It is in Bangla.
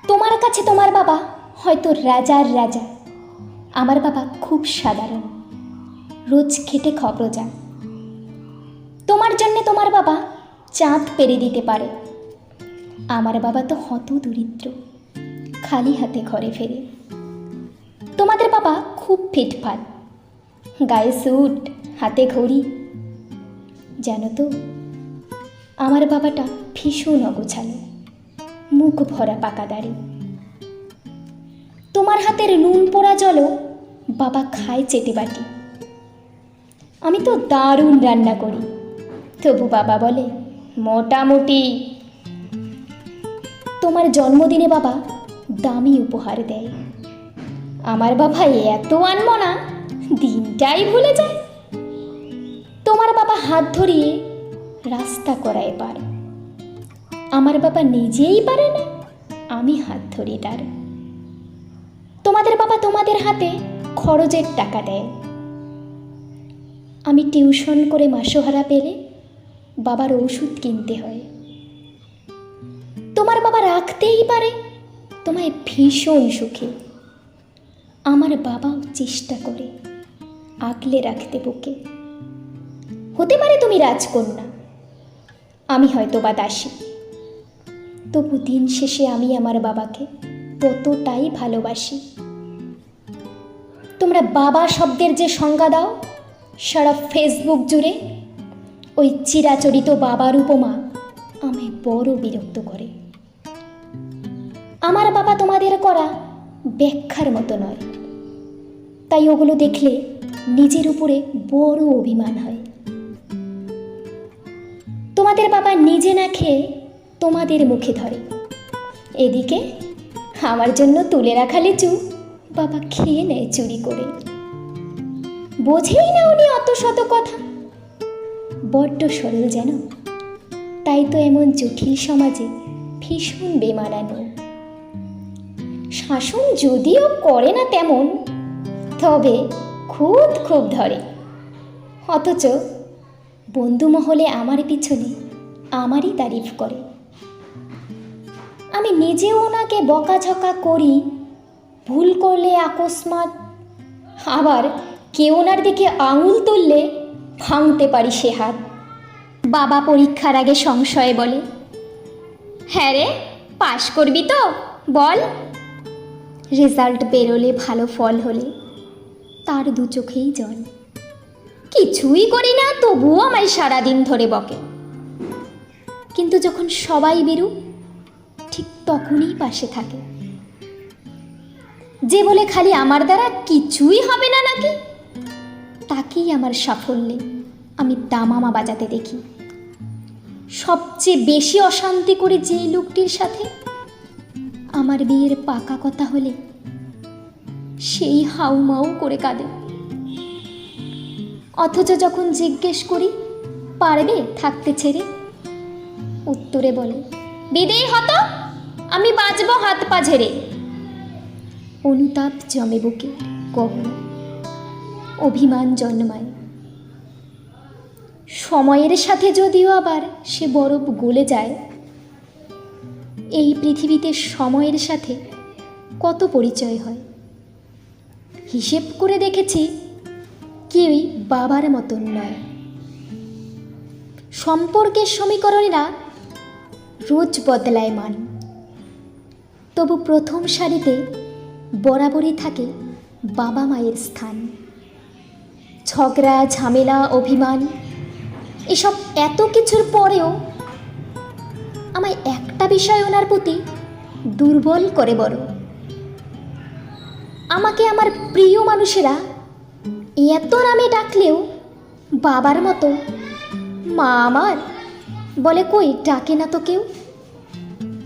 তোমার কাছে তোমার বাবা হয়তো রাজার রাজা, আমার বাবা খুব সাধারণ, রোজ খেটে খাওয়া প্রজা। তোমার জন্যে তোমার বাবা চাঁদ পেরে দিতে পারে, আমার বাবা তো হত দরিদ্র, খালি হাতে ঘরে ফেরে। তোমাদের বাবা খুব ফিটফাট, গায়ে স্যুট, হাতে ঘড়ি। জানো তো, আমার বাবাটা ভীষণ অগোছালো, মুখ ভরা পাকা দাড়ি। তোমার হাতের নুন পোড়া জলও বাবা খায় চেটে বাটি। আমি তো দারুণ রান্না করি, তবু বাবা বলে মোটামুটি। তোমার জন্মদিনে বাবা দামি উপহার দেয়, আমার বাবা এত আনমনা, দিনটাই ভুলে যায়। তোমার বাবা হাত ধরিয়ে রাস্তা করায় পার, আমার বাবা নিজেই পারে না, আমি হাত ধরি তার। তোমাদের বাবা তোমাদের হাতে খরচের টাকা দেয়, আমি টিউশন করে মাসোহারা পেলে বাবার ওষুধ কিনতে হয়। তোমার বাবা রাখতেই পারে তোমায় ভীষণ সুখে, আমার বাবাও চেষ্টা করে আগলে রাখতে বুকে। হতে পারে তুমি রাজকন্যা, আমি হয়তো বা দাসী, তবু দিন শেষে আমি আমার বাবাকে ততটাই ভালোবাসি। তোমরা বাবা শব্দের যে সংজ্ঞা দাও সারা ফেসবুক জুড়ে, ওই চিরাচরিত বাবার উপমা আমায় বড় বিরক্ত করে। আমার বাবা তোমাদের করা ব্যাখ্যার মতো নয়, তাই ওগুলো দেখলে নিজের উপরে বড় অভিমান হয়। তোমাদের বাবা নিজে না খেয়ে তোমাদের মুখে ধরে, এদিকে আমার জন্য তুলে রাখা লিচু বাবা খেয়ে নেয় চুরি করে। বোঝেই না উনি অত শত কথা, বড্ড সরল যেন, তাই তো এমন জটিল সমাজে ভীষণ বেমানানো। শাসন যদিও করে না তেমন, তবে খুব খুব ধরে। অথচ বন্ধু মহলে আমার পিছনে আমারই তারিফ করে। আমি নিজেও ওনাকে বকাঝকা করি, ভুল করলে আকস্মাৎ, আবার কেউ ওনার দিকে আঙুল তুললে ভাঙতে পারি সে হাত। বাবা পরীক্ষার আগে সংশয়ে বলে, হ্যাঁ রে, পাশ করবি তো বল। রেজাল্ট বেরোলে ভালো ফল হলে তার দু চোখেই জল। কিছুই করি না তবুও আমায় সারাদিন ধরে বকে, কিন্তু যখন সবাই বেরু ঠিক তখনই পাশে থাকে। যে বলে খালি আমার দ্বারা কিছুই হবে না নাকি, তাকেই আমার সাফল্যে আমি দামামা বাজাতে দেখি। সবচেয়ে বেশি অশান্তি করে যে লোকটির সাথে, আমার বিয়ের পাকা কথা হলে সেই হাউমাউ করে কাঁদে। অথচ যখন জিজ্ঞেস করি পারবে থাকতে ছেড়ে, উত্তরে বলে বিদেই হতো, আমি বাঁচবো হাত পা ঝেড়ে। অনুতাপ জমে বুকে, গহন অভিমান জন্মায়। সময়ের সাথে যদিও আবার সে বরফ গলে যায়, এই পৃথিবীতে সময়ের সাথে কত পরিচয় হয়। হিসেব করে দেখেছি কেউই বাবার মতন নয়। সম্পর্কের সমীকরণেরা রোজ বদলায় মান, তবু প্রথম সারিতে বরাবরই থাকে বাবা মায়ের স্থান। ঝগড়া, ঝামেলা, অভিমান এসব এত কিছুর পরেও আমায় একটা বিষয় ওনার প্রতি দুর্বল করে বড়। আমাকে আমার প্রিয় মানুষেরা এত নামে ডাকলেও বাবার মতো মা আমার বলে কই ডাকে না তো কেউ।